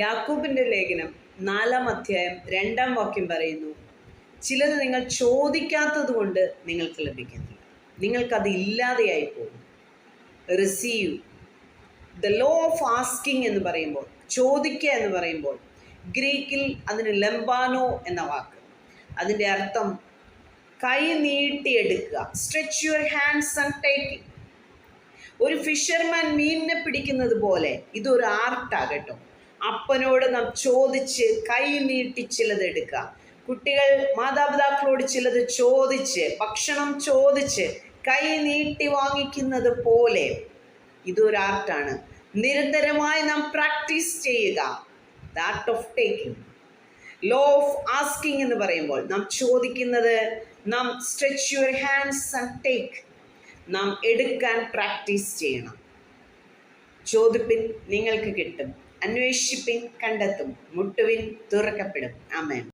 യാക്കോബിന്റെ ലേഖനം 4-ാം അധ്യായം 2-ാം വാക്യം പറയുന്നു, ചിലത് നിങ്ങൾ ചോദിക്കാത്തത് കൊണ്ട് നിങ്ങൾക്ക് ലഭിക്കുന്നില്ല, നിങ്ങൾക്കത് ഇല്ലാതെയായി പോകും. Receive. The law of asking എന്ന് പറയുമ്പോൾ, ചോദിക്കുക എന്ന് പറയുമ്പോൾ ഗ്രീക്കിൽ അതിന് ലംബാനോ എന്ന വാക്ക്. അതിൻ്റെ അർത്ഥം കൈ നീട്ടിയെടുക്കുക. Stretch your hands and take it. ഒരു ഫിഷർമാൻ മീനിനെ പിടിക്കുന്നത് പോലെ ഇതൊരു ആർട്ടാകട്ടോ. അപ്പനോട് നാം ചോദിച്ച് കൈ നീട്ടി ചിലത് എടുക്കുക. കുട്ടികൾ മാതാപിതാക്കളോട് ചിലത് ചോദിച്ച്, ഭക്ഷണം ചോദിച്ച് കൈ നീട്ടി വാങ്ങിക്കുന്നത് പോലെ ഇതൊരു ആർട്ടാണ്. നിരന്തരമായി നാം പ്രാക്ടീസ് ചെയ്യുക. The art of taking. Law of asking എന്ന് പറയുമ്പോൾ നാം ചോദിക്കുന്നത്, നാം stretch your hands and take, നാം എടുക്കാൻ പ്രാക്ടീസ് ചെയ്യണം. ചോദിപ്പിൻ, നിങ്ങൾക്ക് കിട്ടും. അന്വേഷിപ്പിൻ, കണ്ടെത്തും. മുട്ടുവിൻ, തുറക്കപ്പെടും. ആമേൻ.